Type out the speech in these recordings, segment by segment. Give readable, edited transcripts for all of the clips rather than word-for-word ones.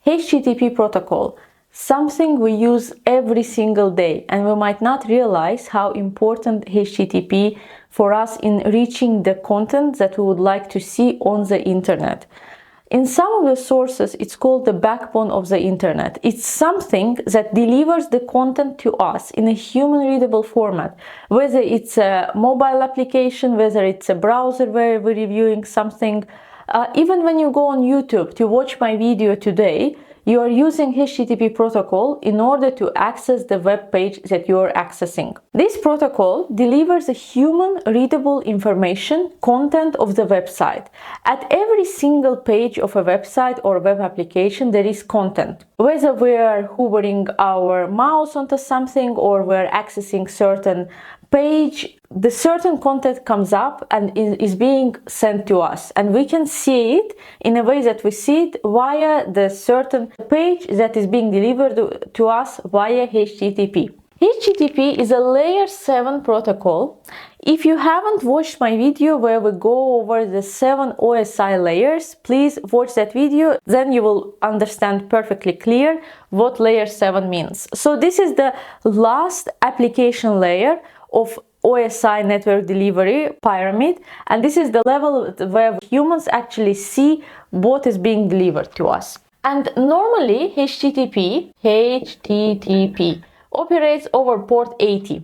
HTTP protocol, something we use every single day, and we might not realize how important HTTP for us in reaching the content that we would like to see on the internet. In some of the sources, it's called the backbone of the internet. It's something that delivers the content to us in a human-readable format, whether it's a mobile application, whether it's a browser where we're reviewing something. Even when you go on YouTube to watch my video today, you are using HTTP protocol in order to access the web page that you are accessing. This protocol delivers a human-readable information, content of the website. At every single page of a website or web application, there is content. Whether we are hovering our mouse onto something or we're accessing certain page, the certain content comes up and is being sent to us, and we can see it in a way that we see it via the certain page that is being delivered to us via HTTP. HTTP is a layer 7 protocol. If you haven't watched my video where we go over the 7 OSI layers, please watch that video, then you will understand perfectly clear what layer 7 means. So this is the last application layer of OSI network delivery pyramid, and this is the level where humans actually see what is being delivered to us. And normally HTTP operates over port 80.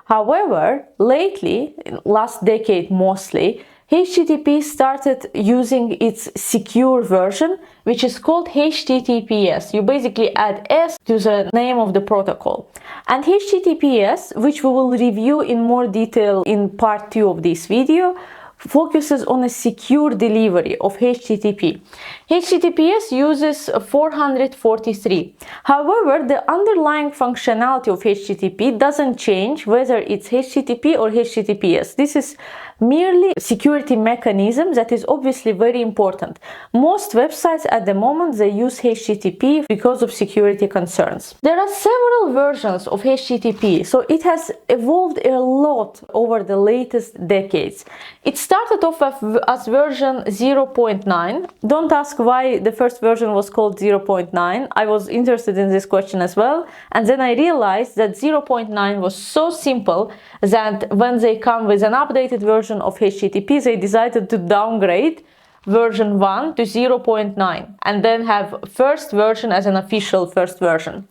However, lately, last decade mostly, HTTP started using its secure version, which is called HTTPS. You basically add S to the name of the protocol. And HTTPS, which we will review in more detail in part 2 of this video, focuses on a secure delivery of HTTP. HTTPS uses 443. However, the underlying functionality of HTTP doesn't change whether it's HTTP or HTTPS. This is merely a security mechanism that is obviously very important. Most websites at the moment, they use HTTP because of security concerns. There are several versions of HTTP, so it has evolved a lot over the latest decades. It started off as version 0.9. Don't ask why the first version was called 0.9. I was interested in this question as well, and then I realized that 0.9 was so simple that when they come with an updated version of HTTP, they decided to downgrade version 1 to 0.9 and then have first version as an official first version.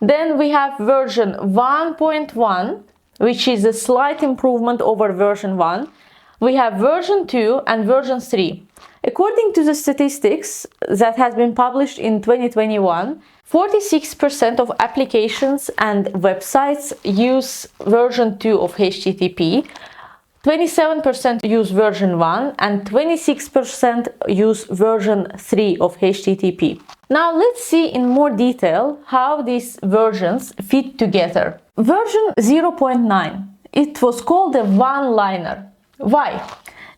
Then we have version 1.1, which is a slight improvement over version 1. We have version 2 and version 3. According to the statistics that has been published in 2021, 46% of applications and websites use version 2 of HTTP, 27% use version 1, and 26% use version 3 of HTTP. Now let's see in more detail how these versions fit together. Version 0.9, it was called a one-liner. Why?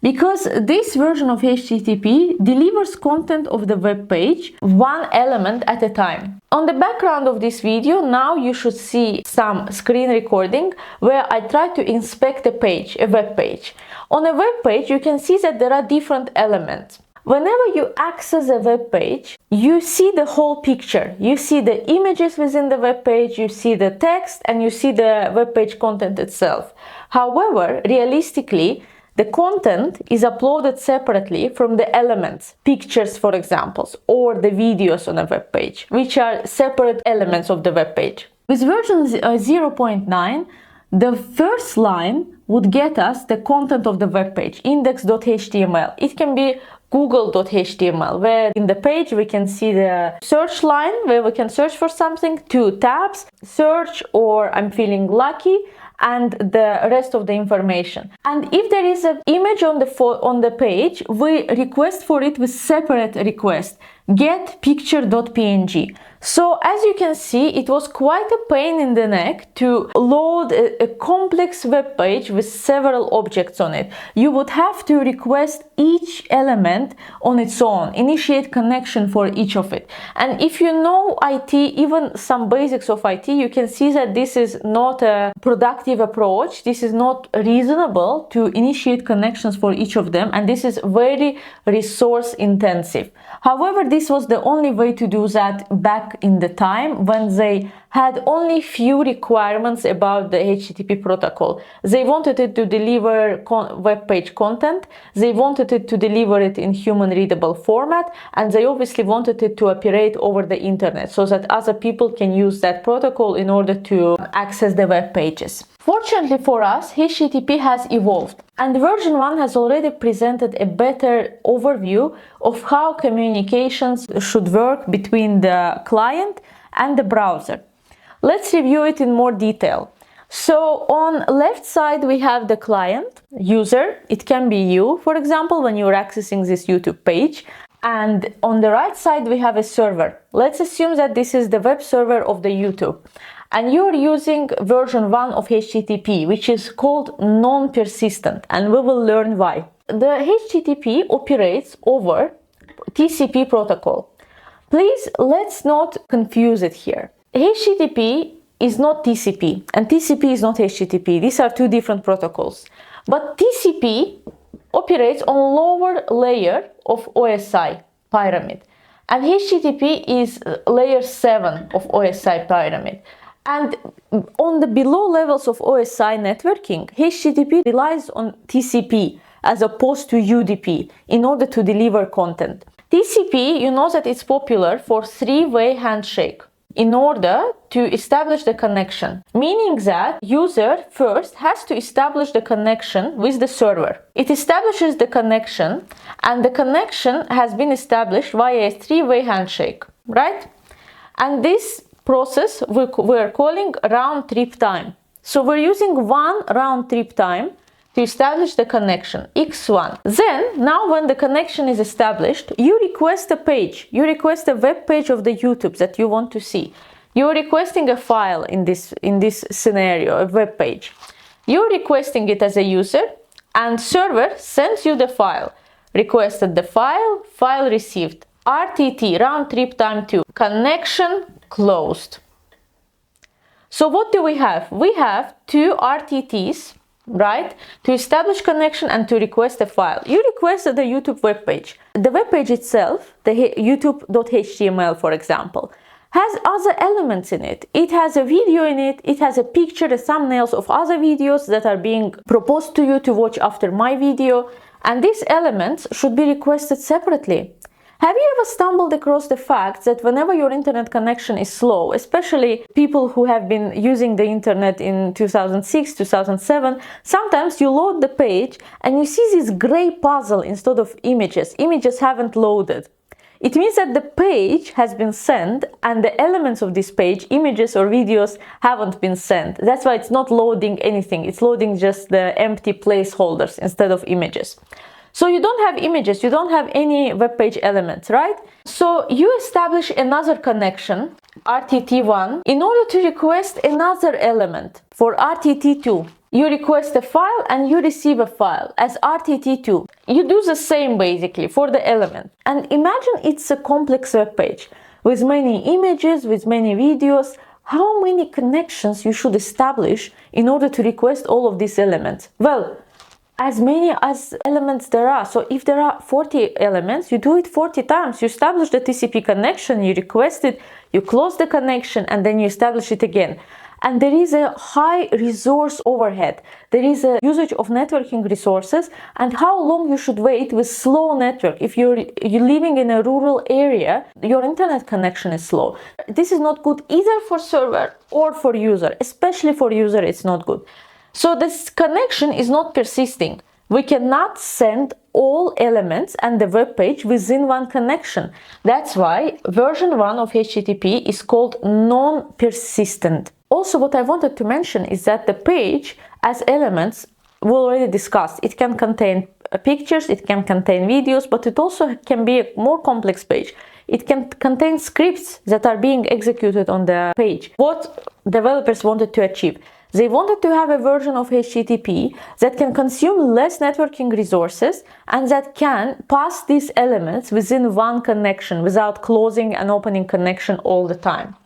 Because this version of HTTP delivers content of the web page, one element at a time. On the background of this video, now you should see some screen recording where I try to inspect a page, a web page. On a web page, you can see that there are different elements. Whenever you access a web page, you see the whole picture. You see the images within the web page, you see the text, and you see the web page content itself. However, realistically, the content is uploaded separately from the elements, pictures for example, or the videos on a web page, which are separate elements of the web page. With version 0.9, the first line would get us the content of the web page, index.html. It can be google.html, where in the page we can see the search line where we can search for something, 2 tabs, search or I'm feeling lucky, and the rest of the information. And if there is an image on the page, we request for it with separate request, get picture.png. So as you can see, it was quite a pain in the neck to load a complex web page with several objects on it. You would have to request each element on its own, initiate connection for each of it. And if you know IT, even some basics of IT, you can see that this is not a productive approach. This is not reasonable to initiate connections for each of them, and this is very resource intensive. However, this was the only way to do that back in the time when they had only few requirements about the HTTP protocol. They wanted it to deliver web page content, they wanted it to deliver it in human readable format, and they obviously wanted it to operate over the internet so that other people can use that protocol in order to access the web pages. Fortunately for us, HTTP has evolved, and version 1 has already presented a better overview of how communications should work between the client and the browser. Let's review it in more detail. So on left side we have the client, user, it can be you, for example, when you're accessing this YouTube page. And on the right side we have a server. Let's assume that this is the web server of the YouTube. And you're using version 1 of HTTP, which is called non-persistent, and we will learn why. The HTTP operates over TCP protocol. Please, let's not confuse it here. HTTP is not TCP, and TCP is not HTTP. These are two different protocols. But TCP operates on lower layer of OSI pyramid, and HTTP is layer 7 of OSI pyramid. And on the below levels of OSI networking, HTTP relies on TCP as opposed to UDP in order to deliver content. TCP, you know that it's popular for three-way handshake in order to establish the connection, meaning that user first has to establish the connection with the server. It establishes the connection, and the connection has been established via a three-way handshake, right? And this process we're calling round trip time. So we're using one round trip time to establish the connection, x1. Then, now when the connection is established, you request a page. You request a web page of the YouTube that you want to see. You're requesting a file in this scenario, a web page. You're requesting it as a user, and server sends you the file. Requested the file, file received. RTT, round trip time 2. Connection closed. So what do we have? We have two RTTs, right, to establish connection and to request a file. You requested the YouTube web page. The web page itself, the youtube.html, for example, has other elements in it. It has a video in it, it has a picture, the thumbnails of other videos that are being proposed to you to watch after my video, and these elements should be requested separately. Have you ever stumbled across the fact that whenever your internet connection is slow, especially people who have been using the internet in 2006, 2007, sometimes you load the page and you see this gray puzzle instead of images. Images haven't loaded. It means that the page has been sent and the elements of this page, images or videos, haven't been sent. That's why it's not loading anything. It's loading just the empty placeholders instead of images. So you don't have images, you don't have any web page elements, right? So you establish another connection, RTT1, in order to request another element for RTT2. You request a file and you receive a file as RTT2. You do the same basically for the element. And imagine it's a complex web page with many images, with many videos. How many connections you should establish in order to request all of these elements? Well, as many as elements there are. So if there are 40 elements, you do it 40 times. You establish the TCP connection, you request it, you close the connection, and then you establish it again. And there is a high resource overhead. There is a usage of networking resources, and how long you should wait with slow network. If you're living in a rural area, your internet connection is slow. This is not good either for server or for user. Especially for user, it's not good. So this connection is not persisting. We cannot send all elements and the web page within one connection. That's why version 1 of HTTP is called non-persistent. Also, what I wanted to mention is that the page as elements we already discussed. It can contain pictures, it can contain videos, but it also can be a more complex page. It can contain scripts that are being executed on the page. What developers wanted to achieve? They wanted to have a version of HTTP that can consume less networking resources and that can pass these elements within one connection without closing and opening connection all the time.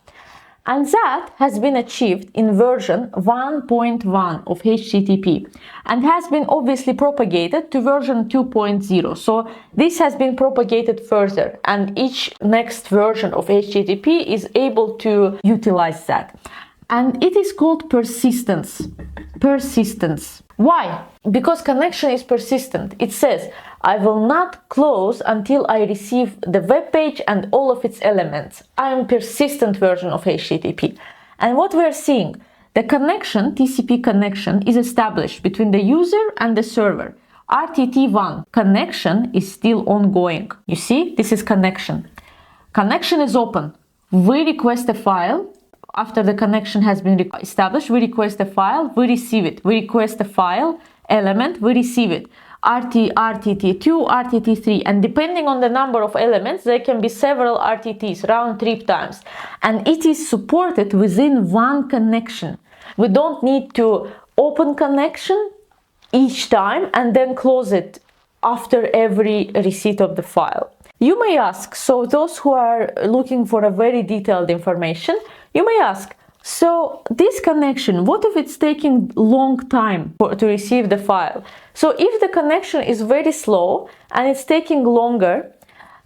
And that has been achieved in version 1.1 of HTTP and has been obviously propagated to version 2.0. So this has been propagated further, and each next version of HTTP is able to utilize that. And it is called persistence. Persistence. Why? Because connection is persistent. It says, I will not close until I receive the web page and all of its elements. I am persistent version of HTTP. And what we're seeing, the connection, TCP connection, is established between the user and the server. RTT1 connection is still ongoing. You see, this is connection. Connection is open. We request a file. After the connection has been established, we request a file, we receive it. We request a file element, we receive it. RTT2, RTT3, and depending on the number of elements, there can be several RTTs, round trip times. And it is supported within one connection. We don't need to open connection each time and then close it after every receipt of the file. You may ask, so those who are looking for a very detailed information, you may ask, so this connection, what if it's taking long time to receive the file? So if the connection is very slow and it's taking longer,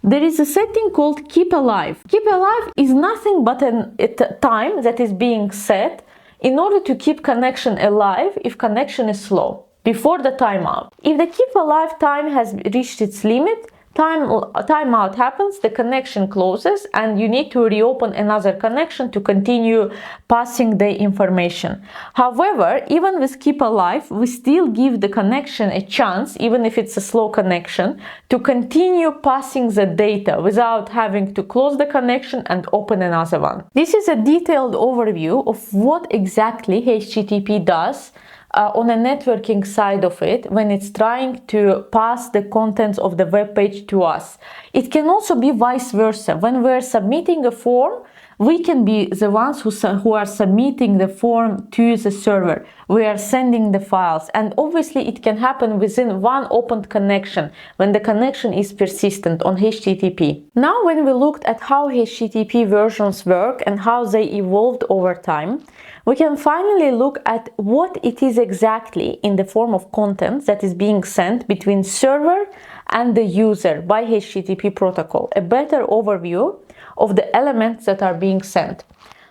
there is a setting called keep alive. Keep alive is nothing but a time that is being set in order to keep connection alive if connection is slow, before the timeout. If the keep alive time has reached its limit, timeout happens, the connection closes, and you need to reopen another connection to continue passing the information. However, even with keep alive, we still give the connection a chance, even if it's a slow connection, to continue passing the data without having to close the connection and open another one. This is a detailed overview of what exactly HTTP does on a networking side of it when it's trying to pass the contents of the web page to us. It can also be vice versa. When we're submitting a form, we can be the ones who are submitting the form to the server. We are sending the files, and obviously it can happen within one opened connection when the connection is persistent on HTTP. Now, when we looked at how HTTP versions work and how they evolved over time, we can finally look at what it is exactly in the form of content that is being sent between server and the user by HTTP protocol, a better overview of the elements that are being sent.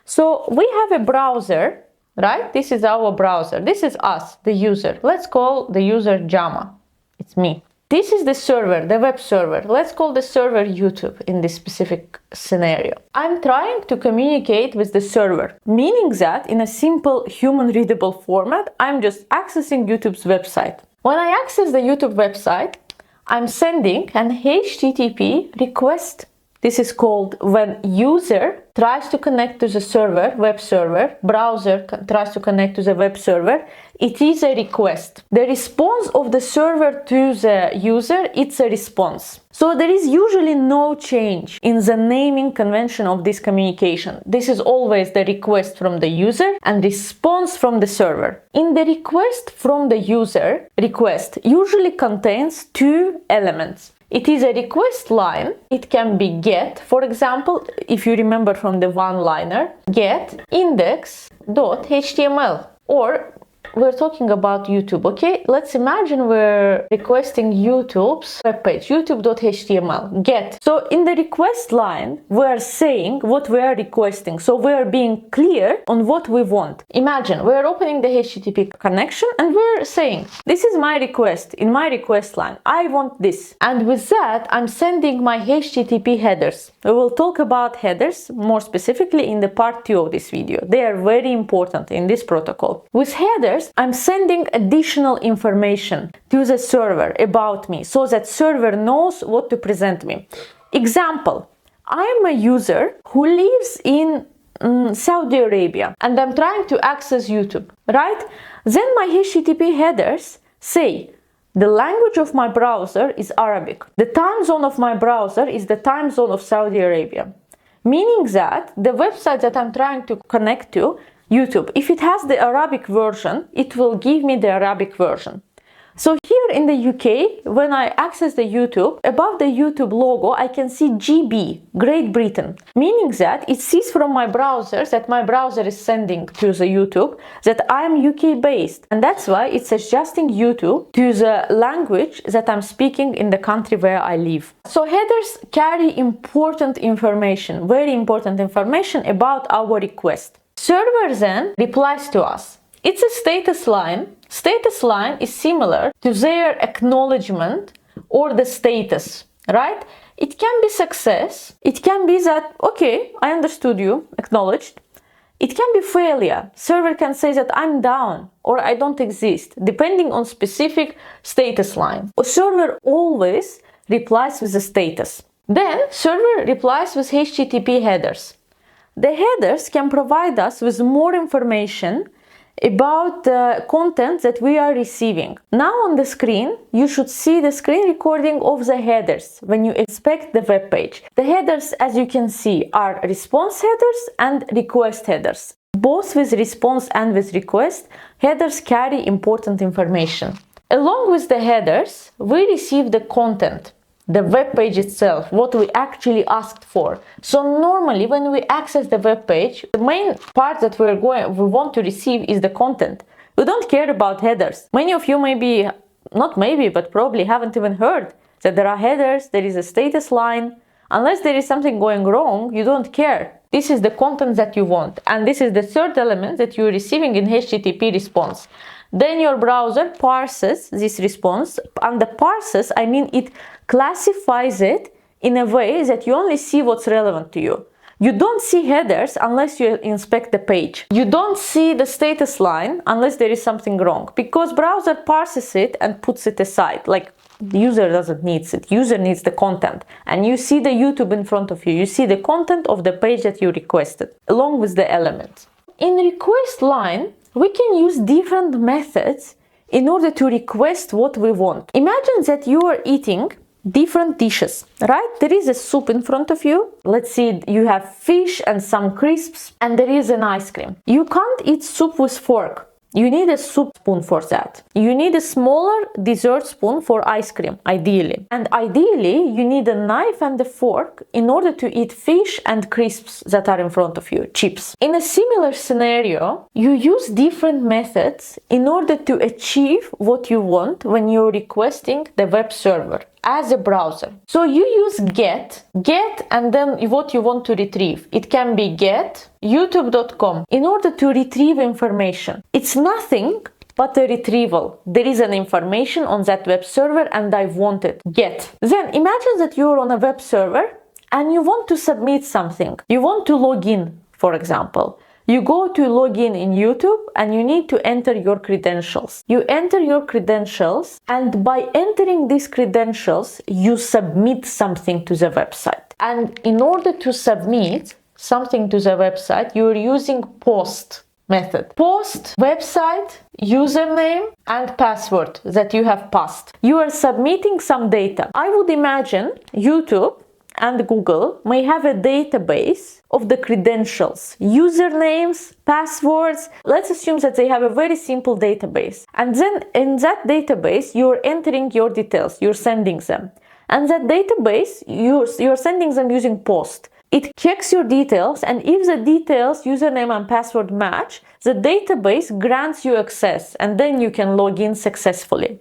So we have a browser, right? This is our browser. This is us, the user. Let's call the user Jama. It's me. This is the server, the web server. Let's call the server YouTube in this specific scenario. I'm trying to communicate with the server, meaning that in a simple human-readable format, I'm just accessing YouTube's website. When I access the YouTube website, I'm sending an HTTP request. This is called when user tries to connect to the server, web server, browser tries to connect to the web server, it is a request. The response of the server to the user, it's a response. So there is usually no change in the naming convention of this communication. This is always the request from the user and response from the server. In the request from the user, request usually contains two elements. It is a request line. It can be get, for example, if you remember from the one-liner, get index.html, or we're talking about YouTube, okay? Let's imagine we're requesting YouTube's webpage, youtube.html, get. So in the request line, we're saying what we are requesting. So we're being clear on what we want. Imagine we're opening the HTTP connection and we're saying, this is my request. In my request line, I want this. And with that, I'm sending my HTTP headers. We will talk about headers more specifically in the part 2 of this video. They are very important in this protocol. With headers, I'm sending additional information to the server about me so that server knows what to present me. Example, I'm a user who lives in Saudi Arabia and I'm trying to access YouTube, right? Then my HTTP headers say, the language of my browser is Arabic. The time zone of my browser is the time zone of Saudi Arabia. Meaning that the website that I'm trying to connect to, YouTube, if it has the Arabic version, it will give me the Arabic version. So here in the UK, when I access the YouTube, above the YouTube logo, I can see GB, Great Britain, meaning that it sees from my browser that my browser is sending to the YouTube that I am UK based. And that's why it's adjusting YouTube to the language that I'm speaking in the country where I live. So headers carry important information, very important information about our request. Server then replies to us. It's a status line. Status line is similar to their acknowledgement or the status, right? It can be success. It can be that, okay, I understood you, acknowledged. It can be failure. Server can say that I'm down or I don't exist, depending on specific status line. A server always replies with the status. Then server replies with HTTP headers. The headers can provide us with more information about the content that we are receiving. Now on the screen, you should see the screen recording of the headers when you inspect the web page. The headers, as you can see, are response headers and request headers. Both with response and with request, headers carry important information. Along with the headers, we receive the content, the web page itself, what we actually asked for. So normally when we access the web page, the main part that we want to receive is the content. We don't care about headers. Many of you but probably haven't even heard that there are headers, there is a status line. Unless there is something going wrong, you don't care. This is the content that you want. And this is the third element that you're receiving in HTTP response. Then your browser parses this response. And the parses, I mean it classifies it in a way that you only see what's relevant to you. You don't see headers unless you inspect the page. You don't see the status line unless there is something wrong, because browser parses it and puts it aside. Like, the user doesn't need it. User needs the content. And you see the YouTube in front of you. You see the content of the page that you requested, along with the elements. In request line, we can use different methods in order to request what we want. Imagine that you are eating different dishes, right? There is a soup in front of you. Let's see, you have fish and some crisps, and there is an ice cream. You can't eat soup with fork. You need a soup spoon for that. You need a smaller dessert spoon for ice cream, ideally. And ideally, you need a knife and a fork in order to eat fish and crisps that are in front of you, chips. In a similar scenario, you use different methods in order to achieve what you want when you're requesting the web server as a browser. So you use get, and then what you want to retrieve. It can be get youtube.com in order to retrieve information. It's nothing but a retrieval. There is an information on that web server and I want it. Get. Then imagine that you're on a web server and you want to submit something. You want to log in, for example. You go to login in YouTube and you need to enter your credentials. You enter your credentials, and by entering these credentials, you submit something to the website. And in order to submit something to the website, you're using post method. Post, website, username and password that you have passed. You are submitting some data. I would imagine YouTube and Google may have a database of the credentials, usernames, passwords. Let's assume that they have a very simple database. And then in that database, you're entering your details, you're sending them. And that database, you're sending them using post. It checks your details, and if the details, username and password match, the database grants you access, and then you can log in successfully.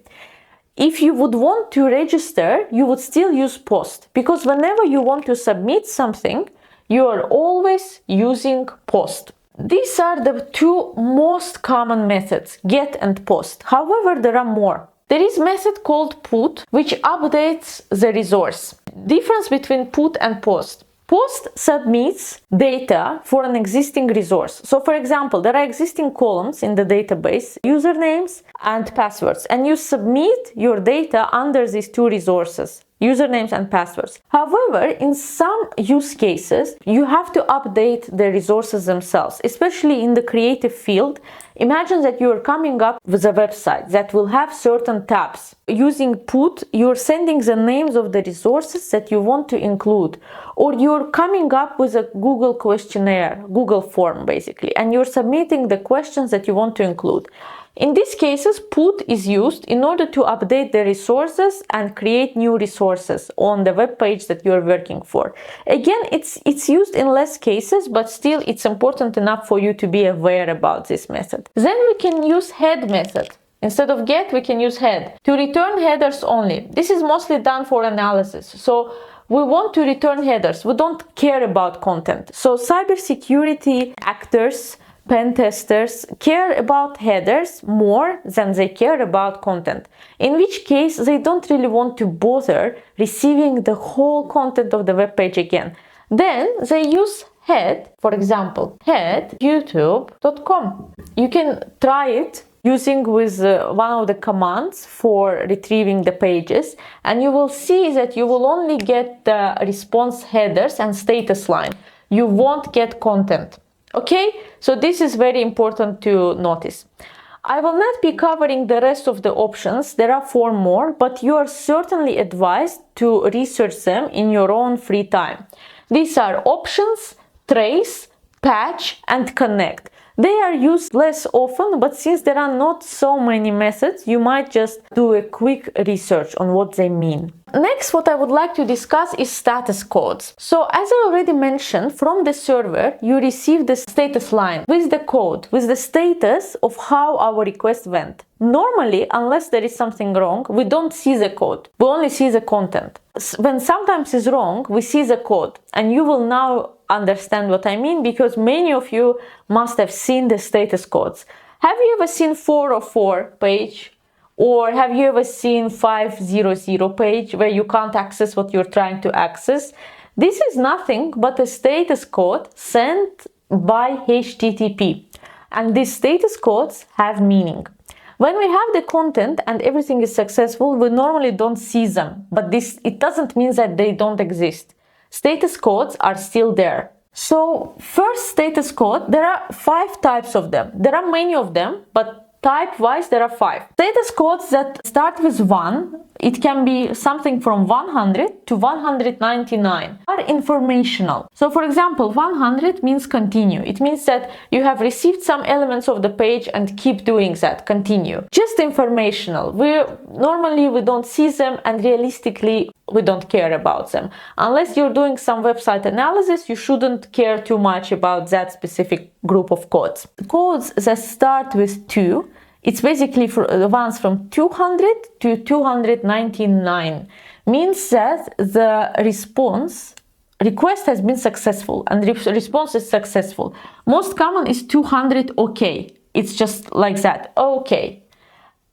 If you would want to register, you would still use post, because whenever you want to submit something, you are always using post. These are the two most common methods, get and post. However, there are more. There is a method called put, which updates the resource. Difference between put and post. Post submits data for an existing resource. So for example, there are existing columns in the database, usernames and passwords, and you submit your data under these two resources, usernames and passwords. However, in some use cases, you have to update the resources themselves, especially in the creative field. Imagine that you are coming up with a website that will have certain tabs. Using put, you're sending the names of the resources that you want to include, or you're coming up with a Google questionnaire, Google form basically, and you're submitting the questions that you want to include. In these cases, put is used in order to update the resources and create new resources on the web page that you're working for. Again, it's used in less cases, but still it's important enough for you to be aware about this method. Then we can use head method. Instead of get, we can use head to return headers only. This is mostly done for analysis. So we want to return headers. We don't care about content. So cybersecurity actors, pen testers care about headers more than they care about content, in which case they don't really want to bother receiving the whole content of the web page again. Then they use head, for example, head youtube.com. You can try it using with one of the commands for retrieving the pages, and you will see that you will only get the response headers and status line. You won't get content. Okay, so this is very important to notice. I will not be covering the rest of the options. There are 4 more, but you are certainly advised to research them in your own free time. These are options, trace, patch, and connect. They are used less often, but since there are not so many methods, you might just do a quick research on what they mean. Next, what I would like to discuss is status codes. So as I already mentioned, from the server, you receive the status line with the code, with the status of how our request went. Normally, unless there is something wrong, we don't see the code. We only see the content. When sometimes is wrong, we see the code, and you will now understand what I mean, because many of you must have seen the status codes. Have you ever seen 404 page? Or have you ever seen 500 page where you can't access what you're trying to access? This is nothing but a status code sent by HTTP. And these status codes have meaning. When we have the content and everything is successful, we normally don't see them. But it doesn't mean that they don't exist. Status codes are still there. So first status code, there are 5 types of them. There are many of them, but type-wise, there are 5. Status codes that start with 1, it can be something from 100 to 199, are informational. So for example, 100 means continue. It means that you have received some elements of the page and keep doing that, continue. Just informational. Normally we don't see them, and realistically we don't care about them. Unless you're doing some website analysis, you shouldn't care too much about that specific group of codes. Codes that start with 2, it's basically for the ones from 200 to 299, means that the request has been successful and response is successful. Most common is 200 OK. It's just like that, OK.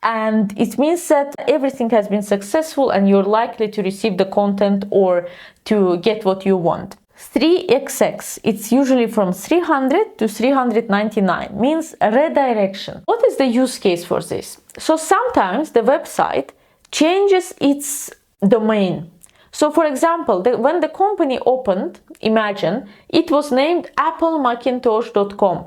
And it means that everything has been successful and you're likely to receive the content or to get what you want. 3XX, it's usually from 300 to 399, means redirection. What is the use case for this? So sometimes the website changes its domain. So for example, when the company opened, imagine, it was named applemacintosh.com.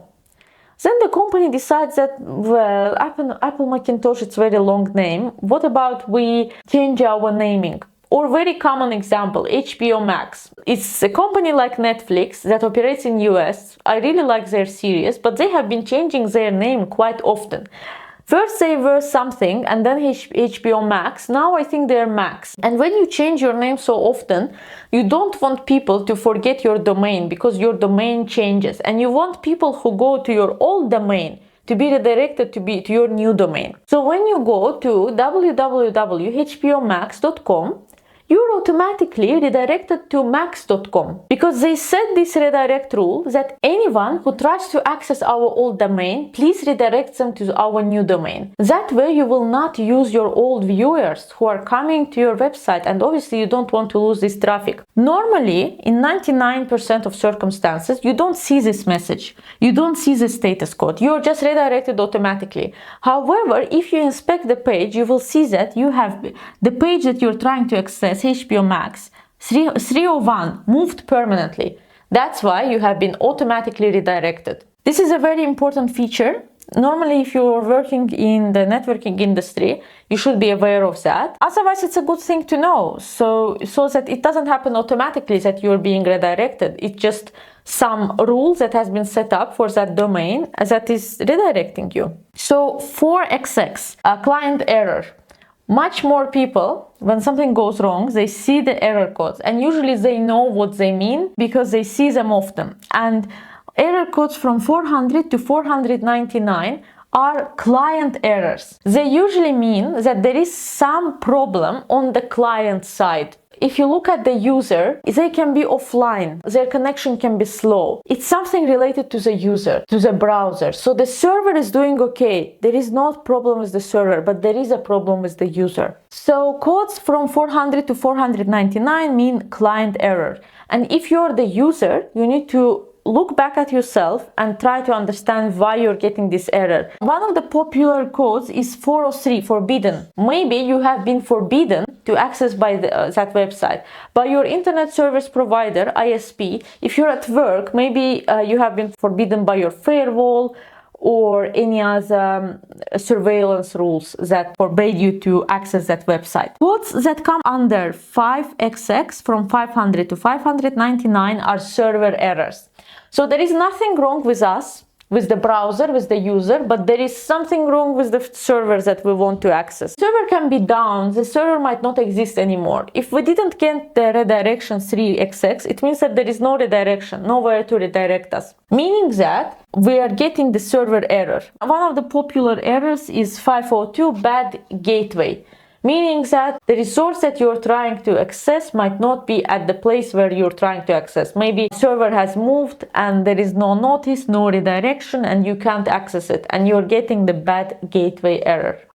Then the company decides that, well, Apple Macintosh, it's a very long name. What about we change our naming? Or very common example, HBO Max. It's a company like Netflix that operates in US. I really like their series, but they have been changing their name quite often. First they were something and then HBO Max. Now I think they're Max. And when you change your name so often, you don't want people to forget your domain because your domain changes. And you want people who go to your old domain to be redirected to your new domain. So when you go to www.hbomax.com, you're automatically redirected to max.com because they set this redirect rule that anyone who tries to access our old domain, please redirect them to our new domain. That way you will not use your old viewers who are coming to your website, and obviously you don't want to lose this traffic. Normally, in 99% of circumstances, you don't see this message. You don't see the status code. You're just redirected automatically. However, if you inspect the page, you will see that you have the page that you're trying to access, HBO Max 301, moved permanently. That's why you have been automatically redirected. This is a very important feature Normally, if you're working in the networking industry, you should be aware of that. Otherwise, it's a good thing to know, so that it doesn't happen automatically that you're being redirected. It's just some rules that has been set up for that domain that is redirecting you. So 4xx, a client error. Much more people, when something goes wrong, they see the error codes, and usually they know what they mean because they see them often. And error codes from 400 to 499 are client errors. They usually mean that there is some problem on the client side. If you look at the user, they can be offline, their connection can be slow. It's something related to the user, to the browser. So the server is doing okay. There is no problem with the server, but there is a problem with the user. So codes from 400 to 499 mean client error. And if you're the user, you need to look back at yourself and try to understand why you're getting this error. One of the popular codes is 403, forbidden. Maybe you have been forbidden to access by that website by your internet service provider, ISP. If you're at work, maybe you have been forbidden by your firewall or any other surveillance rules that forbade you to access that website. Codes that come under 5xx from 500 to 599 are server errors. So there is nothing wrong with us, with the browser, with the user, but there is something wrong with the servers that we want to access. The server can be down, the server might not exist anymore. If we didn't get the redirection 3xx, it means that there is no redirection, nowhere to redirect us. Meaning that we are getting the server error. One of the popular errors is 502, bad gateway. Meaning that the resource that you're trying to access might not be at the place where you're trying to access. Maybe the server has moved and there is no notice, no redirection, and you can't access it, and you're getting the bad gateway error.